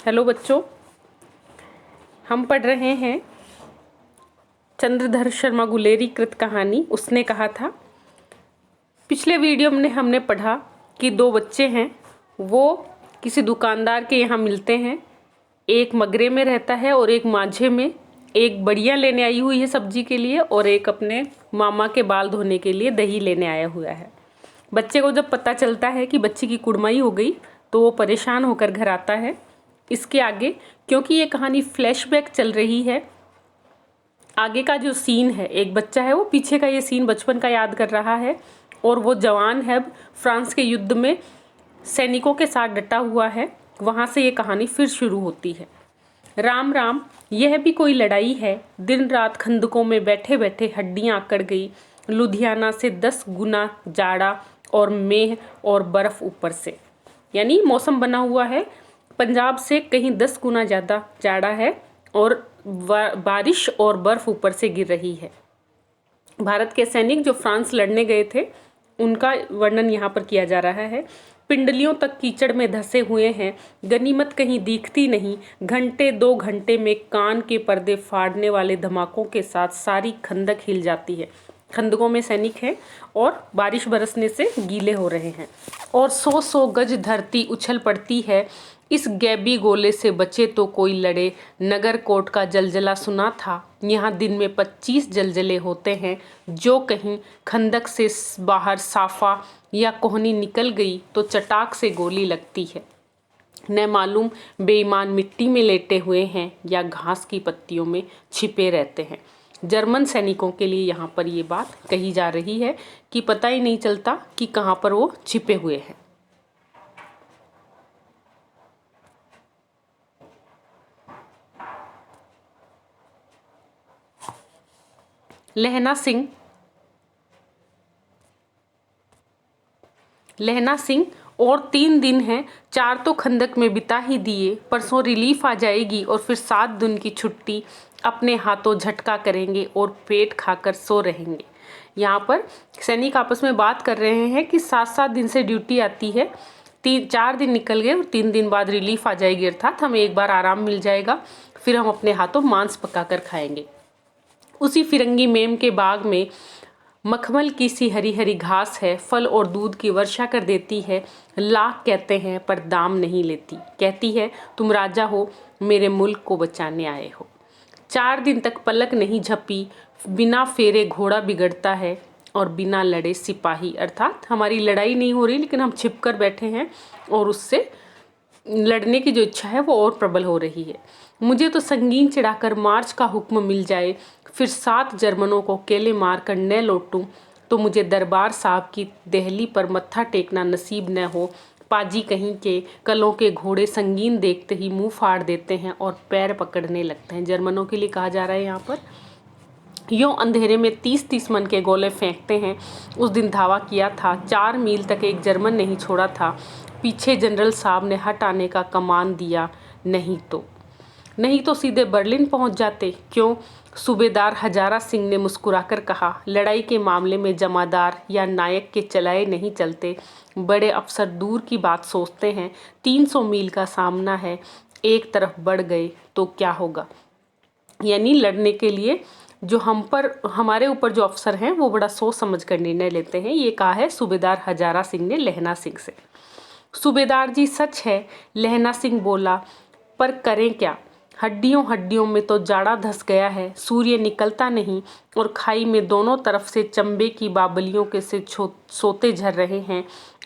Hello बच्चों, हम पढ़ रहे हैं चंद्रधर शर्मा गुलेरी कृत कहानी उसने कहा था। पिछले वीडियो में हमने पढ़ा कि दो बच्चे हैं, वो किसी दुकानदार के यहाँ मिलते हैं। एक मगरे में रहता है और एक माझे में। एक बढ़िया लेने आई हुई है सब्जी के लिए और एक अपने मामा के बाल धोने के लिए दही लेने आया हुआ है। बच्चे को जब पता चलता है कि बच्ची की कुड़माई हो गई तो वो परेशान होकर घर आता है। इसके आगे, क्योंकि ये कहानी फ्लैशबैक चल रही है, आगे का जो सीन है, एक बच्चा है वो पीछे का ये सीन बचपन का याद कर रहा है और वो जवान है, फ्रांस के युद्ध में सैनिकों के साथ डटा हुआ है। वहाँ से ये कहानी फिर शुरू होती है। राम राम, यह भी कोई लड़ाई है। दिन रात खंदकों में बैठे बैठे हड्डियाँ अकड़ गई। लुधियाना से 10 गुना जाड़ा और मेह और बर्फ ऊपर से, यानी मौसम बना हुआ है पंजाब से कहीं 10 गुना ज़्यादा जाड़ा है और बारिश और बर्फ ऊपर से गिर रही है। भारत के सैनिक जो फ्रांस लड़ने गए थे उनका वर्णन यहाँ पर किया जा रहा है। पिंडलियों तक कीचड़ में धंसे हुए हैं, गनीमत कहीं दिखती नहीं। घंटे 2 घंटे में कान के पर्दे फाड़ने वाले धमाकों के साथ सारी खंदक हिल जाती है। खंदकों में सैनिक हैं और बारिश बरसने से गीले हो रहे हैं और 100 गज धरती उछल पड़ती है। इस गैबी गोले से बचे तो कोई लड़े। नगर कोट का जलजला सुना था। यहाँ दिन में 25 जलजले होते हैं। जो कहीं खंदक से बाहर साफा या कोहनी निकल गई तो चटाक से गोली लगती है। न मालूम बेईमान मिट्टी में लेटे हुए हैं या घास की पत्तियों में छिपे रहते हैं। जर्मन सैनिकों के लिए यहाँ पर ये बात कही जा रही है कि पता ही नहीं चलता कि कहाँ पर वो छिपे हुए हैं। लहना सिंह और 3 दिन हैं, 4 तो खंदक में बिता ही दिए। परसों रिलीफ आ जाएगी और फिर 7 दिन की छुट्टी। अपने हाथों झटका करेंगे और पेट खाकर सो रहेंगे। यहाँ पर सैनिक आपस में बात कर रहे हैं कि 7-7 दिन से ड्यूटी आती है, 4 दिन निकल गए और 3 दिन बाद रिलीफ आ जाएगी, अर्थात हमें एक बार आराम मिल जाएगा, फिर हम अपने हाथों मांस पकाकर खाएंगे। उसी फिरंगी मेम के बाग में मखमल की सी हरी हरी घास है, फल और दूध की वर्षा कर देती है। लाख कहते हैं पर दाम नहीं लेती। कहती है तुम राजा हो, मेरे मुल्क को बचाने आए हो। 4 दिन तक पलक नहीं झपी। बिना फेरे घोड़ा बिगड़ता है और बिना लड़े सिपाही, अर्थात हमारी लड़ाई नहीं हो रही लेकिन हम छिप कर बैठे हैं और उससे लड़ने की जो इच्छा है वो और प्रबल हो रही है। मुझे तो संगीन चढ़ाकर मार्च का हुक्म मिल जाए, फिर 7 जर्मनों को केले मार कर न लौटूं तो मुझे दरबार साहब की देहली पर मत्था टेकना नसीब न हो। पाजी कहीं के कलों के घोड़े संगीन देखते ही मुंह फाड़ देते हैं और पैर पकड़ने लगते हैं। जर्मनों के लिए कहा जा रहा है यहाँ पर। यूँ अंधेरे में 30-30 मन के गोले फेंकते हैं। उस दिन धावा किया था, 4 मील तक एक जर्मन नहीं छोड़ा था। पीछे जनरल साहब ने हट आने का कमान दिया, नहीं तो सीधे बर्लिन पहुंच जाते। क्यों? सूबेदार हजारा सिंह ने मुस्कुराकर कहा। लड़ाई के मामले में जमादार या नायक के चलाए नहीं चलते। बड़े अफसर दूर की बात सोचते हैं। 300 मील का सामना है, एक तरफ बढ़ गए तो क्या होगा। यानी लड़ने के लिए जो हमारे ऊपर जो अफसर हैं वो बड़ा सोच समझ कर निर्णय लेते हैं। ये कहा है सूबेदार हजारा सिंह ने लहना सिंह से। सूबेदार जी सच है, लहना सिंह बोला, पर करें क्या। हड्डियों हड्डियों में तो जाड़ा धस गया है। सूर्य निकलता नहीं और खाई में दोनों तरफ से चंबे की बाबलियों के से सोते झर रहे हैं।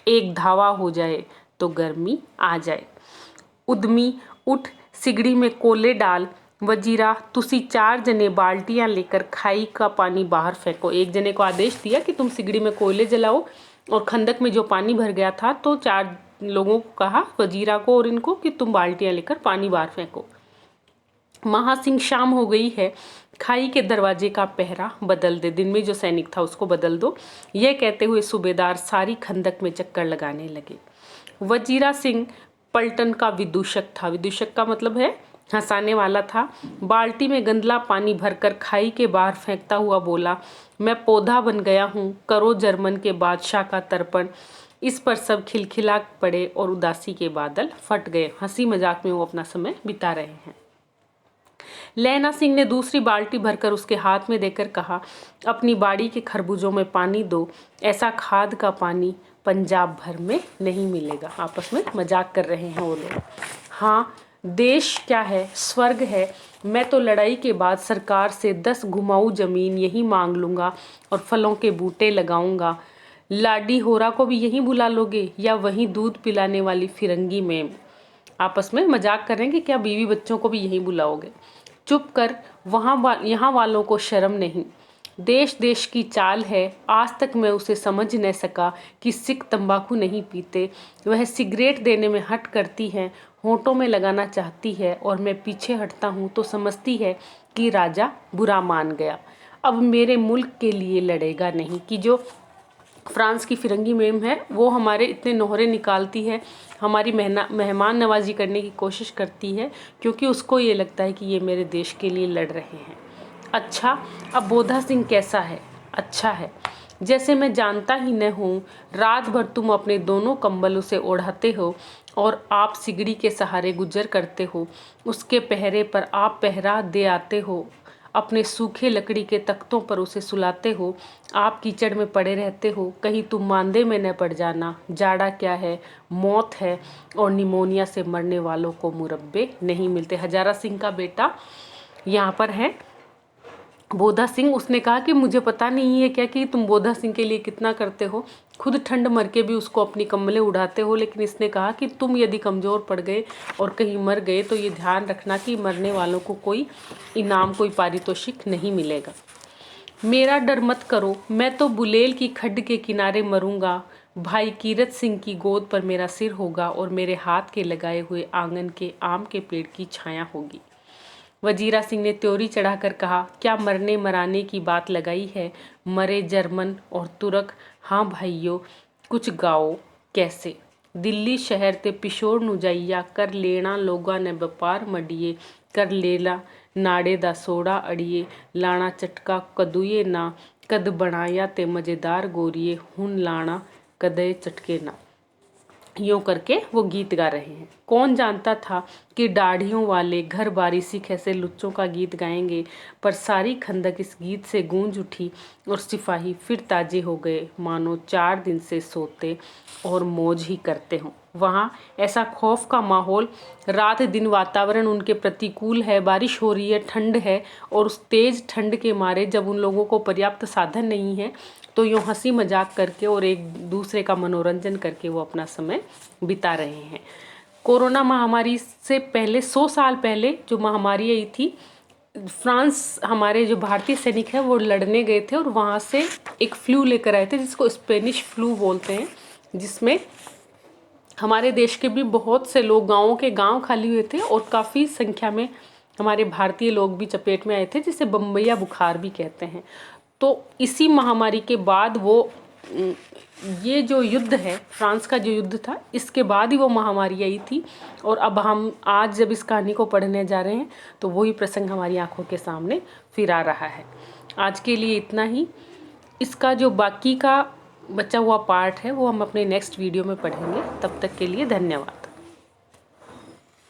एक धावा हो जाए तो गर्मी आ जाए। उद्यमी उठ, सिगड़ी में कोले डाल। वजीरा तुसी 4 जने बाल्टियां लेकर खाई का पानी बाहर फेंको। एक जने को आदेश दिया कि तुम सिगड़ी में कोयले जलाओ और खंदक में जो पानी भर गया था तो 4 लोगों को कहा, वजीरा को और इनको, कि तुम बाल्टियां लेकर पानी बाहर फेंको। महासिंह शाम हो गई है, खाई के दरवाजे का पहरा बदल दे। दिन में जो सैनिक था उसको बदल दो। यह कहते हुए सूबेदार सारी खंदक में चक्कर लगाने लगे। वजीरा सिंह पलटन का विदूषक था। विदूषक का मतलब है हंसाने वाला था। बाल्टी में गंदला पानी भरकर खाई के बाहर फेंकता हुआ बोला, मैं पौधा बन गया हूँ, करो जर्मन के बादशाह का तर्पण। इस पर सब खिलखिला पड़े और उदासी के बादल फट गए। हंसी मजाक में वो अपना समय बिता रहे हैं। लैला सिंह ने दूसरी बाल्टी भरकर उसके हाथ में देकर कहा, अपनी बाड़ी के खरबूजों में पानी दो, ऐसा खाद का पानी पंजाब भर में नहीं मिलेगा। आपस में मजाक कर रहे हैं वो लोग। हाँ, देश क्या है, स्वर्ग है। मैं तो लड़ाई के बाद सरकार से 10 घुमाऊ जमीन यही मांग लूँगा और फलों के बूटे लगाऊंगा। लाडी होरा को भी यहीं बुला लोगे या वहीं दूध पिलाने वाली फिरंगी में? आपस में मजाक कर रहे हैं कि क्या बीवी बच्चों को भी यहीं बुलाओगे? चुप कर, यहाँ वालों को शर्म नहीं। देश देश की चाल है। आज तक मैं उसे समझ न सका कि सिख तंबाकू नहीं पीते। वह सिगरेट देने में हट करती है, होठों में लगाना चाहती है और मैं पीछे हटता हूँ तो समझती है कि राजा बुरा मान गया, अब मेरे मुल्क के लिए लड़ेगा नहीं। कि जो फ्रांस की फिरंगी मैम है वो हमारे इतने नोहरे निकालती है, हमारी मेहमान नवाजी करने की कोशिश करती है, क्योंकि उसको ये लगता है कि ये मेरे देश के लिए लड़ रहे हैं। अच्छा, अब बोधा सिंह कैसा है? अच्छा है, जैसे मैं जानता ही न हूँ। रात भर तुम अपने दोनों कंबल उसे ओढ़ाते हो और आप सिगड़ी के सहारे गुजर करते हो। उसके पहरे पर आप पहरा दे आते हो, अपने सूखे लकड़ी के तख्तों पर उसे सुलाते हो। आप कीचड़ में पड़े रहते हो, कहीं तुम मांदे में न पड़ जाना। जाड़ा क्या है, मौत है, और निमोनिया से मरने वालों को मुरब्बे नहीं मिलते। हजारा सिंह का बेटा यहाँ पर है बोधा सिंह। उसने कहा कि मुझे पता नहीं है क्या कि तुम बोधा सिंह के लिए कितना करते हो, खुद ठंड मर के भी उसको अपनी कम्बलें उड़ाते हो। लेकिन इसने कहा कि तुम यदि कमज़ोर पड़ गए और कहीं मर गए तो ये ध्यान रखना कि मरने वालों को कोई इनाम, कोई पारितोषिक नहीं मिलेगा। मेरा डर मत करो, मैं तो बुलेल की खड्ड के किनारे मरूंगा। भाई कीरत सिंह की गोद पर मेरा सिर होगा और मेरे हाथ के लगाए हुए आंगन के आम के पेड़ की छाया होगी। वजीरा सिंह ने त्योरी चढ़ाकर कहा, क्या मरने मराने की बात लगाई है? मरे जर्मन और तुर्क। हाँ भाइयों, कुछ गाओ। कैसे? दिल्ली शहर ते पिछोड़ नू जाइया, कर लेना लोगा ने व्यापार मडिए, कर लेला नाड़े दा सोड़ा अड़िए, लाना चटका कदुए ना, कद बनाया ते मज़ेदार गोरिए, हुन लाना कदे चटके ना। यूँ करके वो गीत गा रहे हैं। कौन जानता था कि दाढ़ियों वाले घर बारी सिख ऐसे लुच्चों का गीत गाएंगे, पर सारी खंदक इस गीत से गूंज उठी और सिपाही फिर ताजे हो गए, मानो 4 दिन से सोते और मौज ही करते हों। वहाँ ऐसा खौफ का माहौल, रात दिन वातावरण उनके प्रतिकूल है, बारिश हो रही है, ठंड है, और उस तेज़ ठंड के मारे जब उन लोगों को पर्याप्त साधन नहीं है तो यूँ हंसी मजाक करके और एक दूसरे का मनोरंजन करके वो अपना समय बिता रहे हैं। कोरोना महामारी से पहले 100 साल पहले जो महामारी आई थी, फ्रांस, हमारे जो भारतीय सैनिक हैं वो लड़ने गए थे और वहाँ से एक फ्लू लेकर आए थे जिसको स्पेनिश फ्लू बोलते हैं, जिसमें हमारे देश के भी बहुत से लोग, गाँवों के गाँव खाली हुए थे और काफ़ी संख्या में हमारे भारतीय लोग भी चपेट में आए थे, जिसे बम्बैया बुखार भी कहते हैं। तो इसी महामारी के बाद वो ये जो युद्ध है, फ्रांस का जो युद्ध था, इसके बाद ही वो महामारी आई थी। और अब हम आज जब इस कहानी को पढ़ने जा रहे हैं तो वही प्रसंग हमारी आंखों के सामने फिर आ रहा है। आज के लिए इतना ही। इसका जो बाकी का बचा हुआ पार्ट है वो हम अपने नेक्स्ट वीडियो में पढ़ेंगे। तब तक के लिए धन्यवाद।